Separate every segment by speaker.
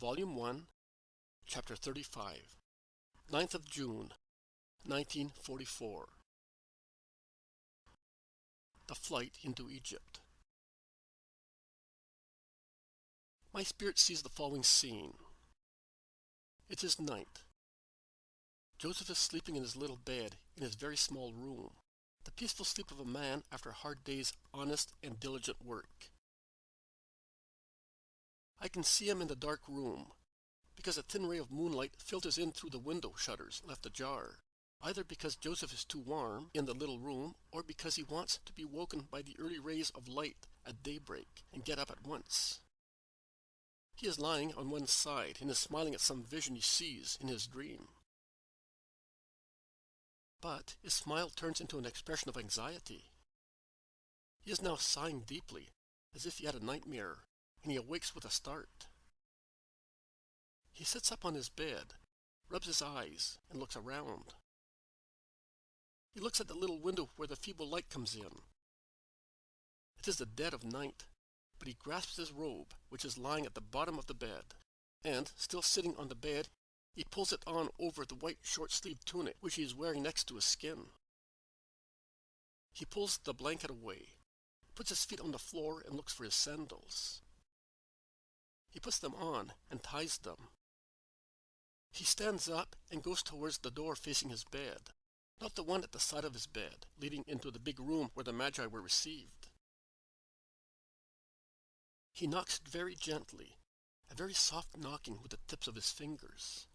Speaker 1: Volume 1, Chapter 35, 9th of June, 1944. The Flight into Egypt. My spirit sees the following scene. It is night. Joseph is sleeping in his little bed in his very small room, the peaceful sleep of a man after a hard day's honest and diligent work. I can see him in the dark room, because a thin ray of moonlight filters in through the window shutters left ajar, either because Joseph is too warm in the little room, or because he wants to be woken by the early rays of light at daybreak and get up at once. He is lying on one side and is smiling at some vision he sees in his dream. But his smile turns into an expression of anxiety. He is now sighing deeply, as if he had a nightmare, and he awakes with a start. He sits up on his bed, rubs his eyes, and looks around. He looks at the little window where the feeble light comes in. It is the dead of night, but he grasps his robe, which is lying at the bottom of the bed, and, still sitting on the bed, he pulls it on over the white short-sleeved tunic which he is wearing next to his skin. He pulls the blanket away, puts his feet on the floor, and looks for his sandals. He puts them on and ties them. He stands up and goes towards the door facing his bed, not the one at the side of his bed, leading into the big room where the Magi were received. He knocks very gently, a very soft knocking with the tips of his fingers.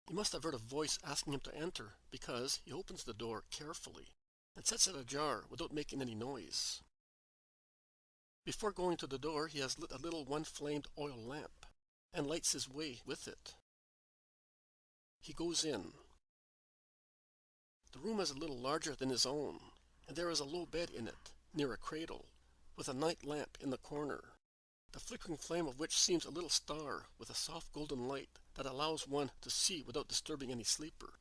Speaker 1: He must have heard a voice asking him to enter, because he opens the door carefully and sets it ajar without making any noise. Before going to the door, he has lit a little one-flamed oil lamp and lights his way with it. He goes in. The room is a little larger than his own, and there is a low bed in it, near a cradle, with a night lamp in the corner, the flickering flame of which seems a little star with a soft golden light that allows one to see without disturbing any sleeper.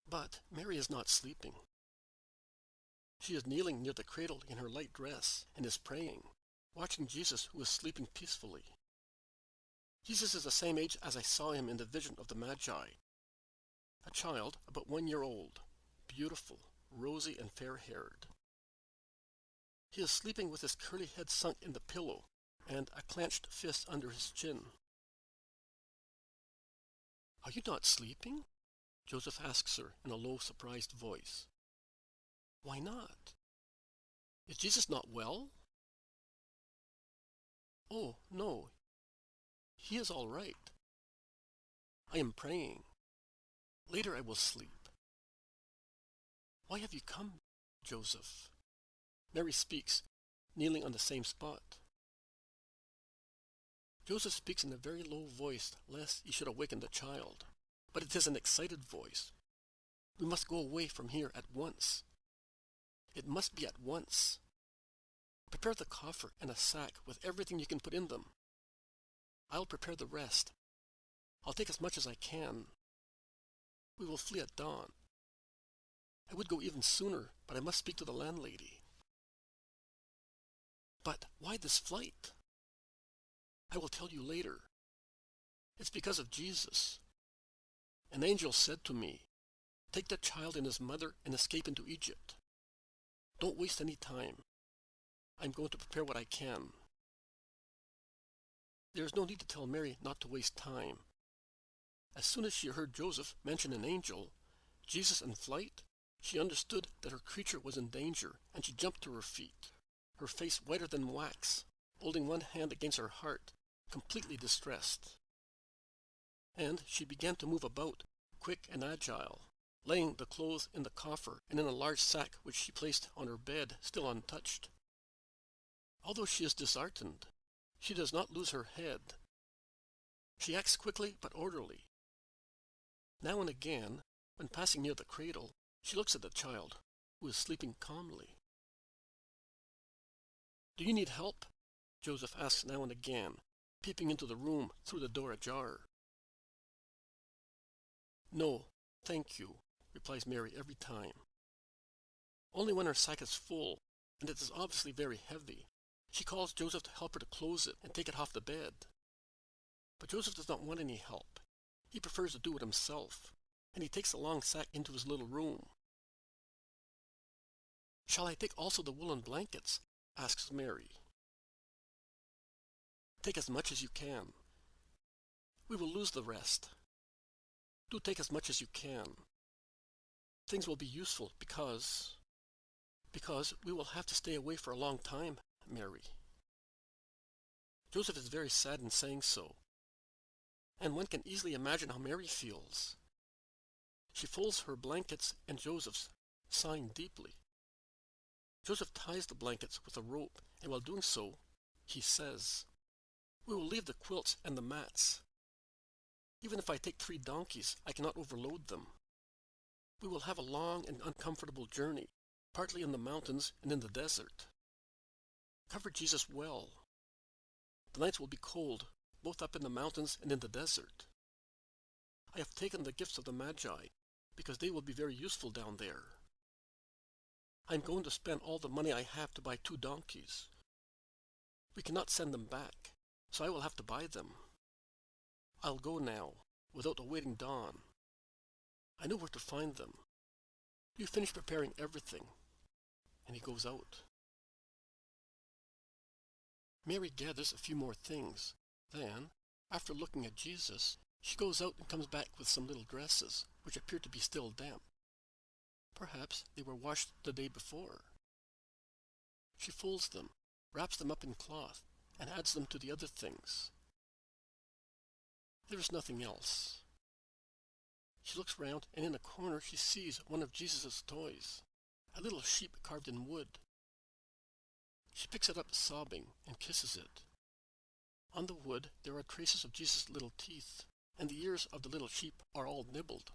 Speaker 1: But Mary is not sleeping. She is kneeling near the cradle in her light dress and is praying, watching Jesus, who is sleeping peacefully. Jesus is the same age as I saw him in the vision of the Magi, a child about 1 year old, beautiful, rosy, and fair-haired. He is sleeping with his curly head sunk in the pillow and a clenched fist under his chin. "Are you not sleeping?" Joseph asks her in a low, surprised voice. "Why not? Is Jesus not well?" "Oh, no. He is all right. I am praying. Later I will sleep." "Why have you come, Joseph?" Mary speaks, kneeling on the same spot. Joseph speaks in a very low voice, lest he should awaken the child, but it is an excited voice. "We must go away from here at once. It must be at once. Prepare the coffer and a sack with everything you can put in them. I'll prepare the rest. I'll take as much as I can. We will flee at dawn. I would go even sooner, but I must speak to the landlady." "But why this flight?" "I will tell you later. It's because of Jesus. An angel said to me, 'Take the child and his mother and escape into Egypt.' Don't waste any time. I'm going to prepare what I can." There is no need to tell Mary not to waste time. As soon as she heard Joseph mention an angel, Jesus, and flight, she understood that her creature was in danger, and she jumped to her feet, her face whiter than wax, holding one hand against her heart, completely distressed. And she began to move about, quick and agile, laying the clothes in the coffer and in a large sack which she placed on her bed, still untouched. Although she is disheartened, she does not lose her head. She acts quickly but orderly. Now and again, when passing near the cradle, she looks at the child, who is sleeping calmly. "Do you need help?" Joseph asks now and again, peeping into the room through the door ajar. "No, thank you," replies Mary every time. Only when her sack is full, and it is obviously very heavy, She calls Joseph to help her to close it and take it off the bed. But Joseph does not want any help. He prefers to do it himself, and he takes the long sack into his little room. "Shall I take also the woolen blankets?" asks Mary. "Take as much as you can. We will lose the rest. Do take as much as you can. Things will be useful because we will have to stay away for a long time, Mary." Joseph is very sad in saying so, and one can easily imagine how Mary feels. She folds her blankets and Joseph's, sighing deeply. Joseph ties the blankets with a rope, and while doing so, he says, "We will leave the quilts and the mats. Even if I take 3 donkeys, I cannot overload them. We will have a long and uncomfortable journey, partly in the mountains and in the desert. Cover Jesus well. The nights will be cold, both up in the mountains and in the desert. I have taken the gifts of the Magi, because they will be very useful down there. I am going to spend all the money I have to buy 2 donkeys. We cannot send them back, so I will have to buy them. I'll go now, without awaiting dawn. I know where to find them. You finish preparing everything." And he goes out. Mary gathers a few more things. Then, after looking at Jesus, she goes out and comes back with some little dresses, which appear to be still damp. Perhaps they were washed the day before. She folds them, wraps them up in cloth, and adds them to the other things. There is nothing else. She looks round, and in a corner she sees one of Jesus' toys, a little sheep carved in wood. She picks it up sobbing and kisses it. On the wood there are traces of Jesus' little teeth, and the ears of the little sheep are all nibbled.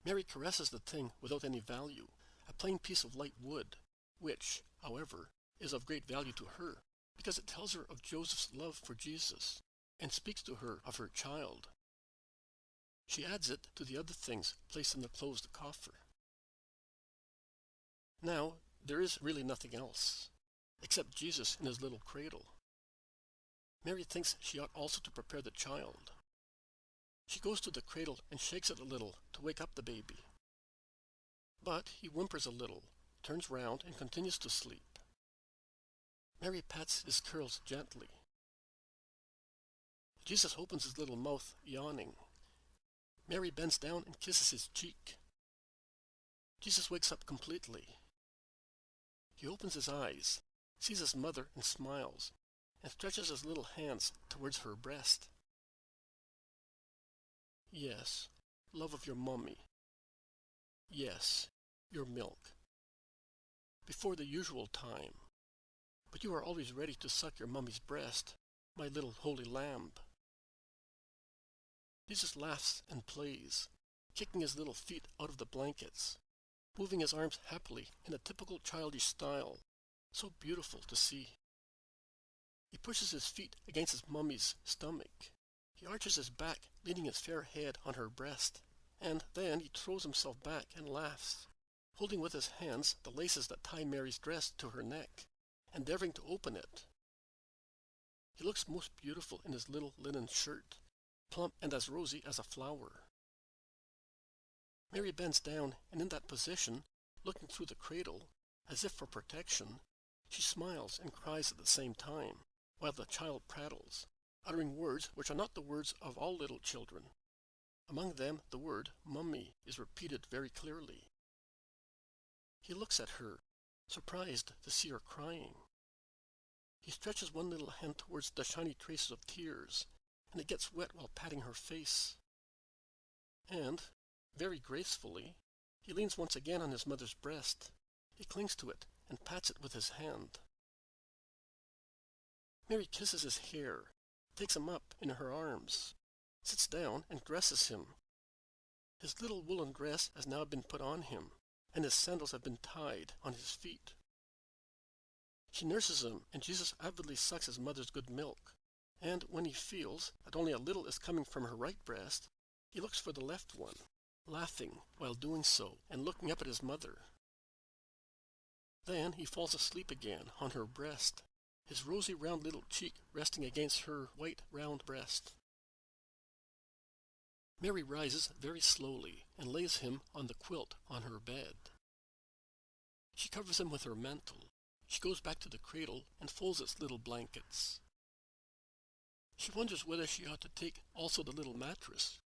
Speaker 1: Mary caresses the thing without any value, a plain piece of light wood, which, however, is of great value to her, because it tells her of Joseph's love for Jesus, and speaks to her of her child. She adds it to the other things placed in the closed coffer. Now, there is really nothing else, except Jesus in his little cradle. Mary thinks she ought also to prepare the child. She goes to the cradle and shakes it a little to wake up the baby. But he whimpers a little, turns round, and continues to sleep. Mary pats his curls gently. Jesus opens his little mouth, yawning. Mary bends down and kisses his cheek. Jesus wakes up completely. He opens his eyes, sees his mother, and smiles, and stretches his little hands towards her breast. "Yes, love of your mummy. Yes, your milk. Before the usual time. But you are always ready to suck your mummy's breast, my little holy lamb." Jesus laughs and plays, kicking his little feet out of the blankets, moving his arms happily in a typical childish style, so beautiful to see. He pushes his feet against his mummy's stomach. He arches his back, leaning his fair head on her breast, and then he throws himself back and laughs, holding with his hands the laces that tie Mary's dress to her neck, endeavoring to open it. He looks most beautiful in his little linen shirt, plump and as rosy as a flower. Mary bends down, and in that position, looking through the cradle, as if for protection, she smiles and cries at the same time, while the child prattles, uttering words which are not the words of all little children. Among them, the word "mummy" is repeated very clearly. He looks at her, surprised to see her crying. He stretches one little hand towards the shiny traces of tears, and it gets wet while patting her face. And, very gracefully, he leans once again on his mother's breast. He clings to it and pats it with his hand. Mary kisses his hair, takes him up in her arms, sits down and dresses him. His little woolen dress has now been put on him, and his sandals have been tied on his feet. She nurses him, and Jesus avidly sucks his mother's good milk, and when he feels that only a little is coming from her right breast, he looks for the left one, laughing while doing so, and looking up at his mother. Then he falls asleep again on her breast, his rosy round little cheek resting against her white round breast. Mary rises very slowly and lays him on the quilt on her bed. She covers him with her mantle. She goes back to the cradle and folds its little blankets. She wonders whether she ought to take also the little mattress.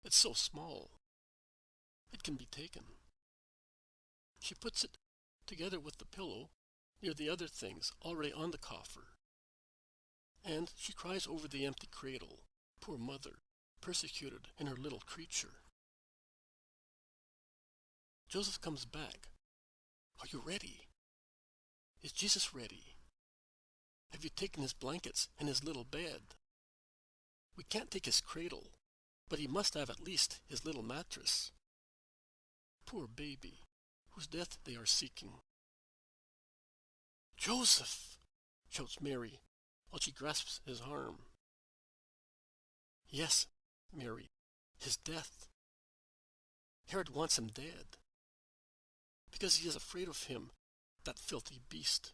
Speaker 1: It's so small. It can be taken. She puts it together with the pillow near the other things already on the coffer. And she cries over the empty cradle, poor mother, persecuted in her little creature. Joseph comes back. Are you ready? Is Jesus ready? Have you taken his blankets and his little bed? We can't take his cradle, but he must have at least his little mattress. Poor baby, whose death they are seeking. Joseph! Shouts Mary, while she grasps his arm. Yes, Mary, his death. Herod wants him dead. Because he is afraid of him, that filthy beast.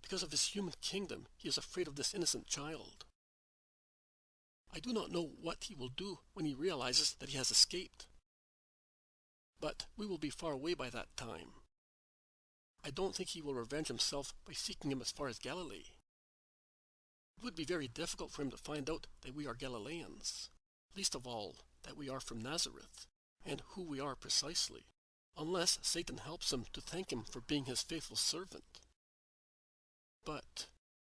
Speaker 1: Because of his human kingdom, he is afraid of this innocent child. I do not know what he will do when he realizes that he has escaped. But we will be far away by that time. I don't think he will revenge himself by seeking him as far as Galilee. It would be very difficult for him to find out that we are Galileans, least of all that we are from Nazareth, and who we are precisely, unless Satan helps him to thank him for being his faithful servant. But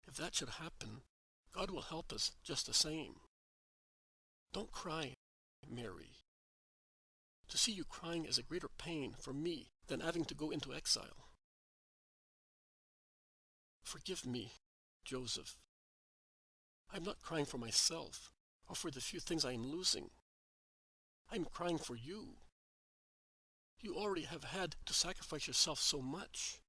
Speaker 1: if that should happen, God will help us just the same. Don't cry, Mary. To see you crying is a greater pain for me than having to go into exile. Forgive me, Joseph. I am not crying for myself or for the few things I am losing. I am crying for you. You already have had to sacrifice yourself so much.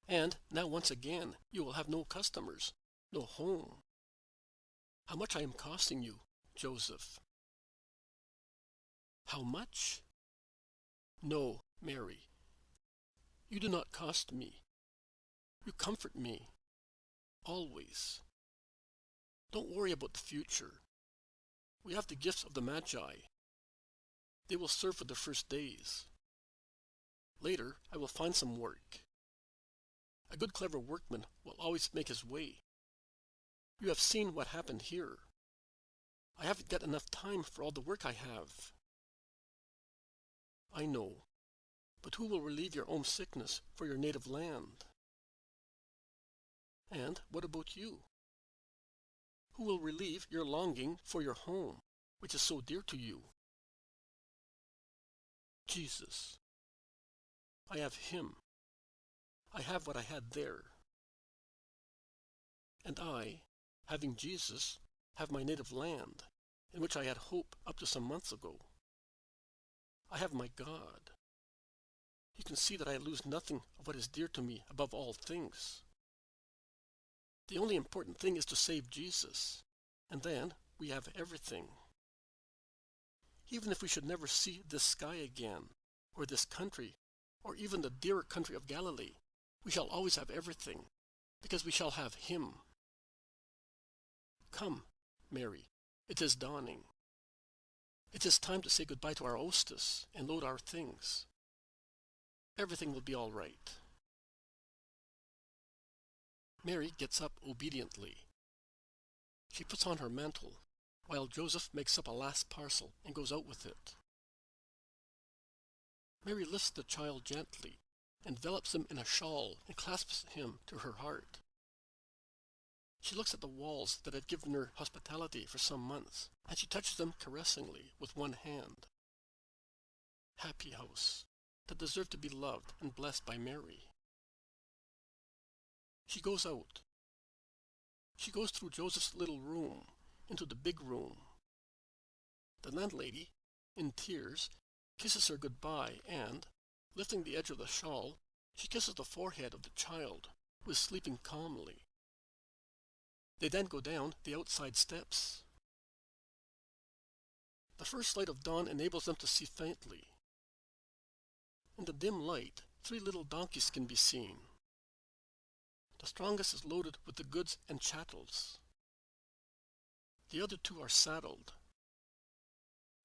Speaker 1: And now once again, you will have no customers, no home. How much I am costing you, Joseph. How much? No, Mary. You do not cost me. You comfort me. Always. Don't worry about the future. We have the gifts of the Magi. They will serve for the first days. Later, I will find some work. A good clever workman will always make his way. You have seen what happened here. I haven't got enough time for all the work I have. I know, but who will relieve your own sickness for your native land? And what about you? Who will relieve your longing for your home, which is so dear to you? Jesus. I have him. I have what I had there. And I, having Jesus, have my native land, in which I had hope up to some months ago. I have my God. You can see that I lose nothing of what is dear to me above all things. The only important thing is to save Jesus, and then we have everything. Even if we should never see this sky again, or this country, or even the dearer country of Galilee, we shall always have everything, because we shall have him. Come, Mary, it is dawning. It is time to say goodbye to our hostess and load our things. Everything will be all right. Mary gets up obediently. She puts on her mantle, while Joseph makes up a last parcel and goes out with it. Mary lifts the child gently, envelops him in a shawl, and clasps him to her heart. She looks at the walls that had given her hospitality for some months, and she touches them caressingly with one hand. Happy house, that deserved to be loved and blessed by Mary. She goes out. She goes through Joseph's little room, into the big room. The landlady, in tears, kisses her goodbye and, lifting the edge of the shawl, she kisses the forehead of the child, who is sleeping calmly. They then go down the outside steps. The first light of dawn enables them to see faintly. In the dim light, 3 little donkeys can be seen. The strongest is loaded with the goods and chattels. The other 2 are saddled.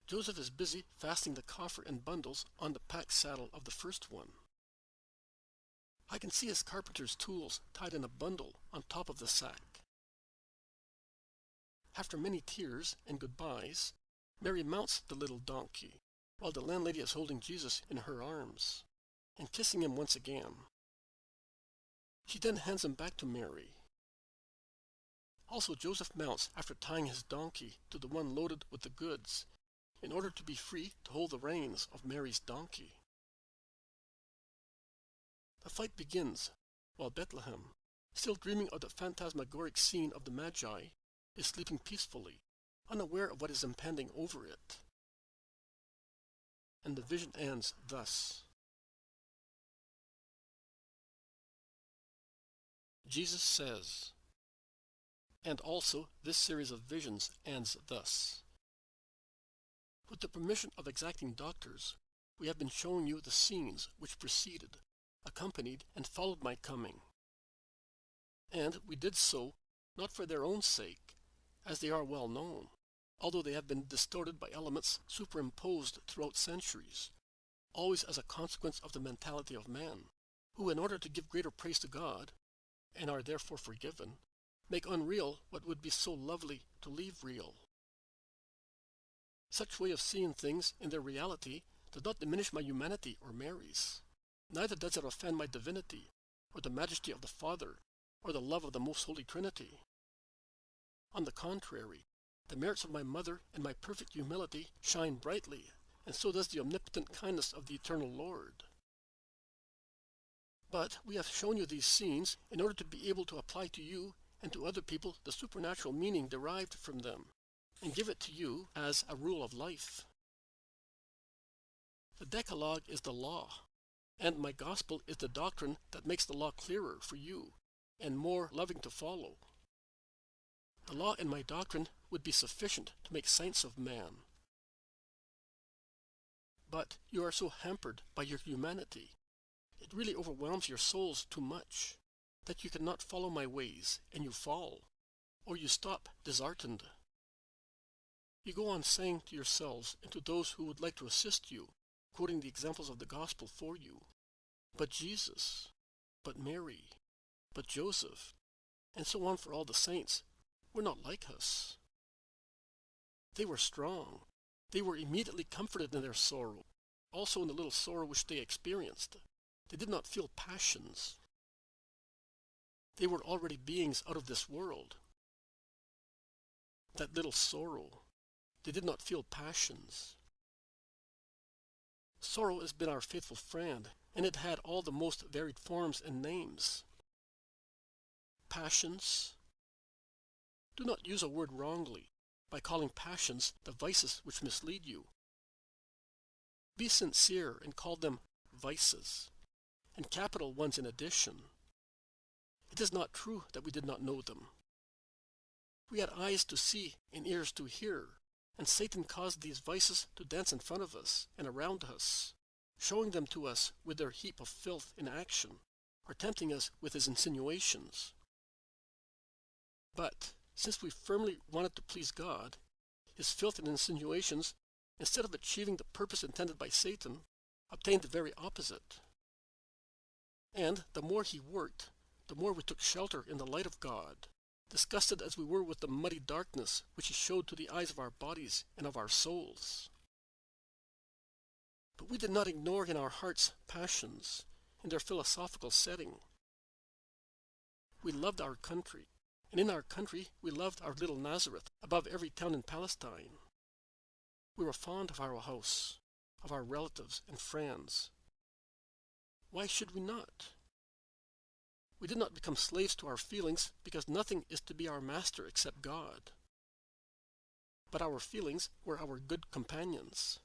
Speaker 1: Joseph is busy fastening the coffer and bundles on the pack saddle of the first one. I can see his carpenter's tools tied in a bundle on top of the sack. After many tears and goodbyes, Mary mounts the little donkey, while the landlady is holding Jesus in her arms and kissing him once again. She then hands him back to Mary. Also, Joseph mounts after tying his donkey to the one loaded with the goods, in order to be free to hold the reins of Mary's donkey. The fight begins while Bethlehem, still dreaming of the phantasmagoric scene of the Magi, is sleeping peacefully, unaware of what is impending over it. And the vision ends thus. Jesus says, and also this series of visions ends thus. With the permission of exacting doctors, we have been showing you the scenes which preceded, accompanied, and followed my coming. And we did so not for their own sake, as they are well known, although they have been distorted by elements superimposed throughout centuries, always as a consequence of the mentality of man, who, in order to give greater praise to God, and are therefore forgiven, make unreal what would be so lovely to leave real. Such way of seeing things in their reality does not diminish my humanity or Mary's. Neither does it offend my divinity, or the majesty of the Father, or the love of the Most Holy Trinity. On the contrary, the merits of my mother and my perfect humility shine brightly, and so does the omnipotent kindness of the eternal Lord. But we have shown you these scenes in order to be able to apply to you and to other people the supernatural meaning derived from them, and give it to you as a rule of life. The Decalogue is the law, and my gospel is the doctrine that makes the law clearer for you and more loving to follow. The law and my doctrine would be sufficient to make saints of man. But you are so hampered by your humanity, it really overwhelms your souls too much, that you cannot follow my ways, and you fall, or you stop disheartened. You go on saying to yourselves and to those who would like to assist you, quoting the examples of the gospel for you, but Jesus, but Mary, but Joseph, and so on for all the saints, were not like us. They were strong. They were immediately comforted in their sorrow, also in the little sorrow which they experienced. They did not feel passions. They were already beings out of this world. That little sorrow, they did not feel passions. Sorrow has been our faithful friend, and it had all the most varied forms and names. Passions. Do not use a word wrongly by calling passions the vices which mislead you. Be sincere and call them vices, and capital ones in addition. It is not true that we did not know them. We had eyes to see and ears to hear, and Satan caused these vices to dance in front of us and around us, showing them to us with their heap of filth in action, or tempting us with his insinuations. But since we firmly wanted to please God, his filth and insinuations, instead of achieving the purpose intended by Satan, obtained the very opposite. And the more he worked, the more we took shelter in the light of God, disgusted as we were with the muddy darkness which he showed to the eyes of our bodies and of our souls. But we did not ignore in our hearts passions in their philosophical setting. We loved our country, and in our country we loved our little Nazareth above every town in Palestine. We were fond of our house, of our relatives and friends. Why should we not? We did not become slaves to our feelings because nothing is to be our master except God. But our feelings were our good companions.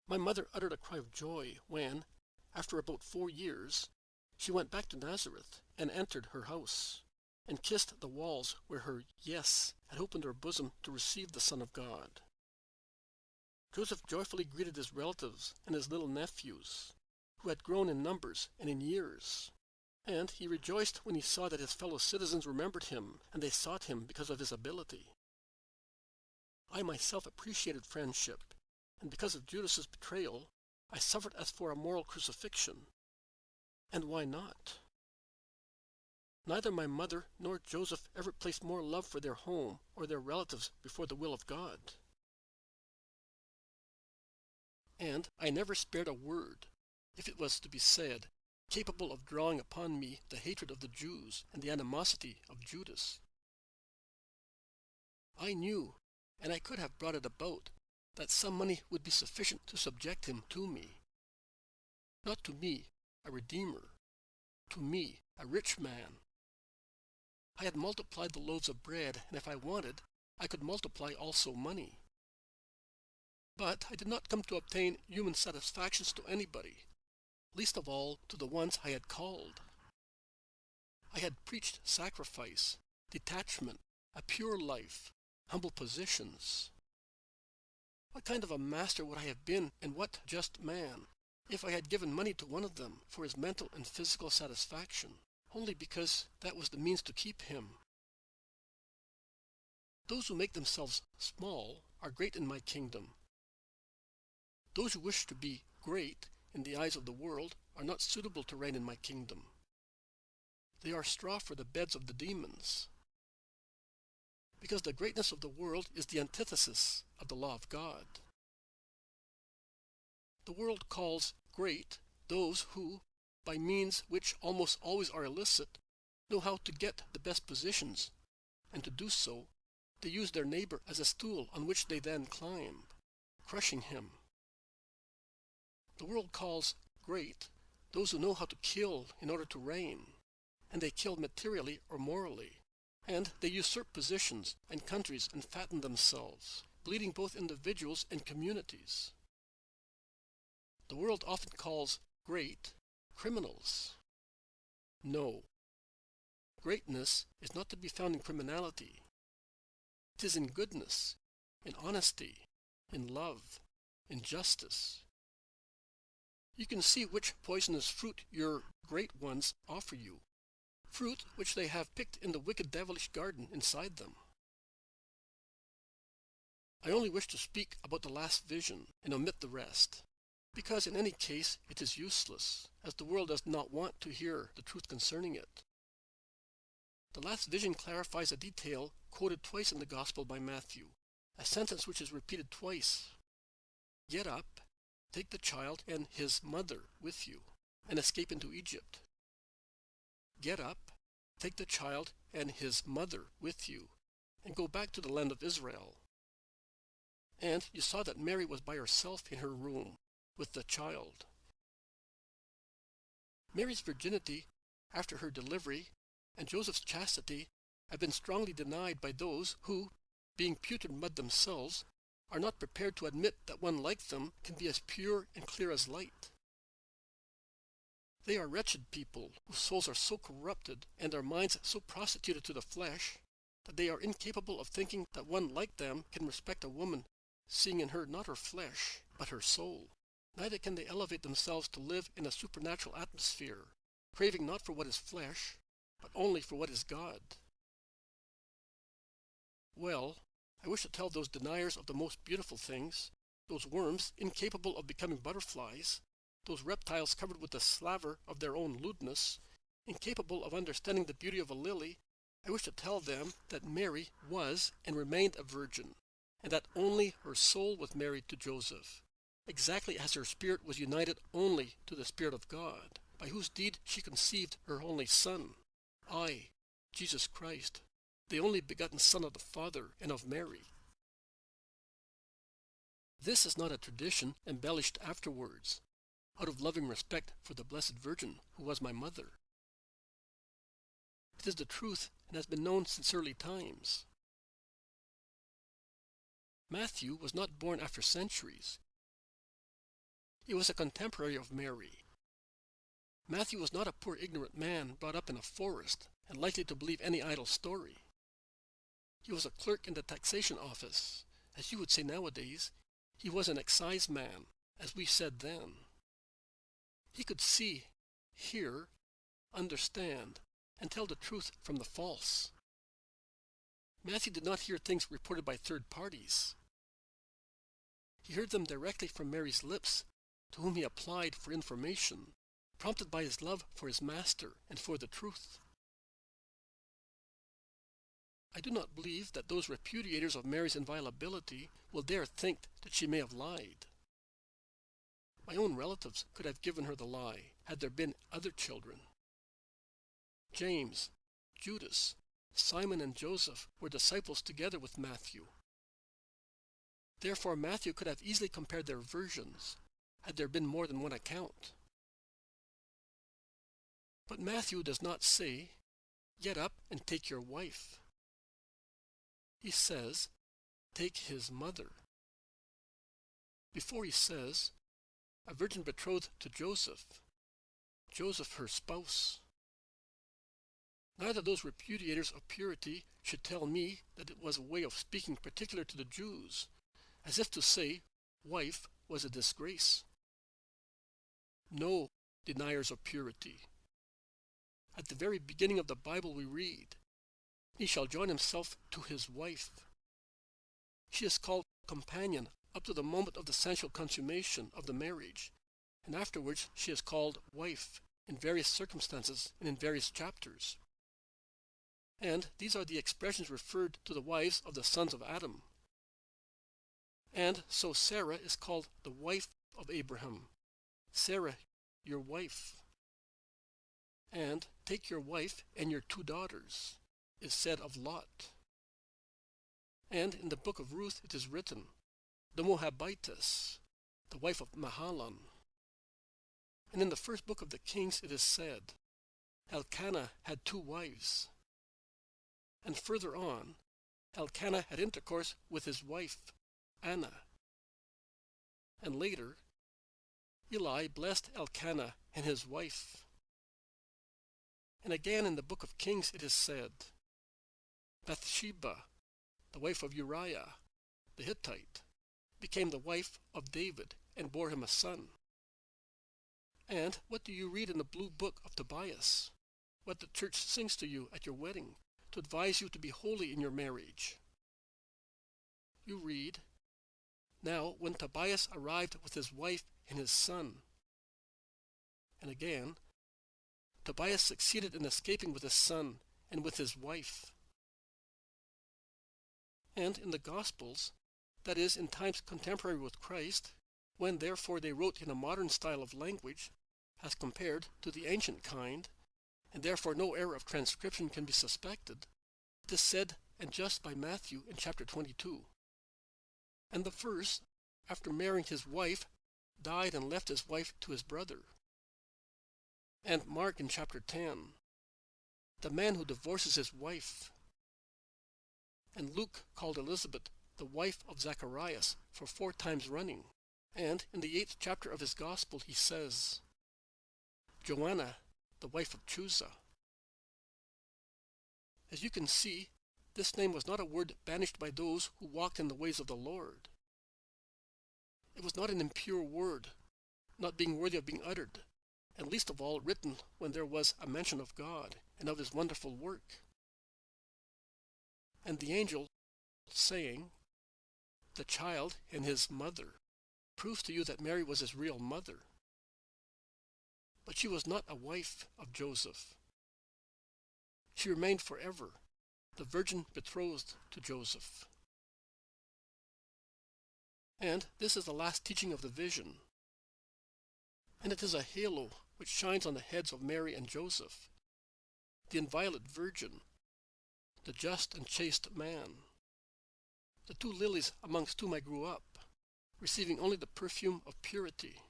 Speaker 1: My mother uttered a cry of joy when, after about 4 years, she went back to Nazareth and entered her house, and kissed the walls where her yes had opened her bosom to receive the Son of God. Joseph joyfully greeted his relatives and his little nephews, who had grown in numbers and in years. And he rejoiced when he saw that his fellow citizens remembered him, and they sought him because of his ability. I myself appreciated friendship, and because of Judas's betrayal, I suffered as for a moral crucifixion. And why not? Neither my mother nor Joseph ever placed more love for their home or their relatives before the will of God. And I never spared a word, if it was to be said, capable of drawing upon me the hatred of the Jews and the animosity of Judas. I knew, and I could have brought it about, that some money would be sufficient to subject him to me. Not to me, a redeemer, to me, a rich man. I had multiplied the loaves of bread, and if I wanted, I could multiply also money. But I did not come to obtain human satisfactions to anybody, least of all to the ones I had called. I had preached sacrifice, detachment, a pure life, humble positions. What kind of a master would I have been, and what just man, if I had given money to one of them for his mental and physical satisfaction, only because that was the means to keep him? Those who make themselves small are great in my kingdom. Those who wish to be great in the eyes of the world are not suitable to reign in my kingdom. They are straw for the beds of the demons. Because the greatness of the world is the antithesis of the law of God. The world calls great those who, by means which almost always are illicit, know how to get the best positions, and to do so, they use their neighbor as a stool on which they then climb, crushing him. The world calls great those who know how to kill in order to reign, and they kill materially or morally, and they usurp positions and countries and fatten themselves, bleeding both individuals and communities. The world often calls great criminals. No. Greatness is not to be found in criminality. It is in goodness, in honesty, in love, in justice. You can see which poisonous fruit your great ones offer you, fruit which they have picked in the wicked devilish garden inside them. I only wish to speak about the last vision and omit the rest, because in any case it is useless, as the world does not want to hear the truth concerning it. The last vision clarifies a detail quoted twice in the Gospel by Matthew, a sentence which is repeated twice. Get up, take the child and his mother with you, and escape into Egypt. Get up, take the child and his mother with you, and go back to the land of Israel. And you saw that Mary was by herself in her room, with the child. Mary's virginity after her delivery and Joseph's chastity have been strongly denied by those who, being putrid mud themselves, are not prepared to admit that one like them can be as pure and clear as light. They are wretched people whose souls are so corrupted and their minds so prostituted to the flesh that they are incapable of thinking that one like them can respect a woman, seeing in her not her flesh, but her soul. Neither can they elevate themselves to live in a supernatural atmosphere, craving not for what is flesh, but only for what is God. Well, I wish to tell those deniers of the most beautiful things, those worms incapable of becoming butterflies, those reptiles covered with the slaver of their own lewdness, incapable of understanding the beauty of a lily, I wish to tell them that Mary was and remained a virgin, and that only her soul was married to Joseph, exactly as her spirit was united only to the Spirit of God, by whose deed she conceived her only Son, I, Jesus Christ, the only begotten Son of the Father and of Mary. This is not a tradition embellished afterwards, out of loving respect for the Blessed Virgin who was my mother. It is the truth and has been known since early times. Matthew was not born after centuries. He was a contemporary of Mary. Matthew was not a poor ignorant man brought up in a forest and likely to believe any idle story. He was a clerk in the taxation office. As you would say nowadays, he was an excise man, as we said then. He could see, hear, understand, and tell the truth from the false. Matthew did not hear things reported by third parties. He heard them directly from Mary's lips, to whom he applied for information, prompted by his love for his master and for the truth. I do not believe that those repudiators of Mary's inviolability will dare think that she may have lied. My own relatives could have given her the lie had there been other children. James, Judas, Simon, and Joseph were disciples together with Matthew. Therefore, Matthew could have easily compared their versions, had there been more than one account. But Matthew does not say, "Get up and take your wife." He says, "Take his mother." Before he says, "A virgin betrothed to Joseph," Joseph her spouse. Neither those repudiators of purity should tell me that it was a way of speaking particular to the Jews, as if to say, wife was a disgrace. No, deniers of purity. At the very beginning of the Bible we read, "He shall join himself to his wife." She is called companion up to the moment of the sensual consummation of the marriage, and afterwards she is called wife in various circumstances and in various chapters. And these are the expressions referred to the wives of the sons of Adam. And so Sarah is called the wife of Abraham. Sarah, your wife. And take your wife and your 2 daughters is said of Lot. And in the book of Ruth it is written, the Moabitess, the wife of Mahalan. And in the first book of the Kings it is said, Elkanah had 2 wives. And further on, Elkanah had intercourse with his wife, Anna. And later, Eli blessed Elkanah and his wife. And again in the book of Kings it is said, Bathsheba, the wife of Uriah, the Hittite, became the wife of David and bore him a son. And what do you read in the blue book of Tobias? What the church sings to you at your wedding, to advise you to be holy in your marriage. You read, "Now when Tobias arrived with his wife and his son," and again, Tobias succeeded in escaping with his son and with his wife. And in the Gospels, that is, in times contemporary with Christ, when therefore they wrote in a modern style of language, as compared to the ancient kind, and therefore no error of transcription can be suspected, it is said and just by Matthew in chapter 22. And the first, after marrying his wife, died and left his wife to his brother. And Mark in chapter 10, the man who divorces his wife. And Luke called Elizabeth the wife of Zacharias for 4 times running. And in the 8th chapter of his gospel he says, Joanna, the wife of Chusa. As you can see, this name was not a word banished by those who walked in the ways of the Lord. It was not an impure word, not being worthy of being uttered, and least of all written when there was a mention of God and of his wonderful work. And the angel, saying, the child and his mother, proves to you that Mary was his real mother. But she was not a wife of Joseph. She remained forever the virgin betrothed to Joseph. And this is the last teaching of the vision. And it is a halo which shines on the heads of Mary and Joseph, the inviolate virgin, the just and chaste man, the 2 lilies amongst whom I grew up, receiving only the perfume of purity.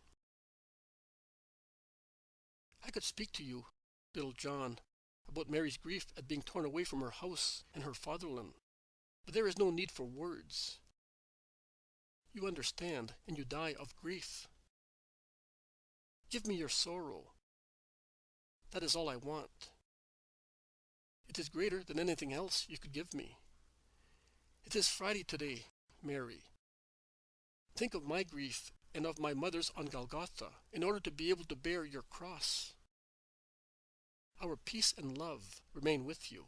Speaker 1: I could speak to you, little John, about Mary's grief at being torn away from her house and her fatherland, but there is no need for words. You understand, and you die of grief. Give me your sorrow. That is all I want. It is greater than anything else you could give me. It is Friday today, Mary. Think of my grief and of my mother's on Golgotha, in order to be able to bear your cross. Our peace and love remain with you.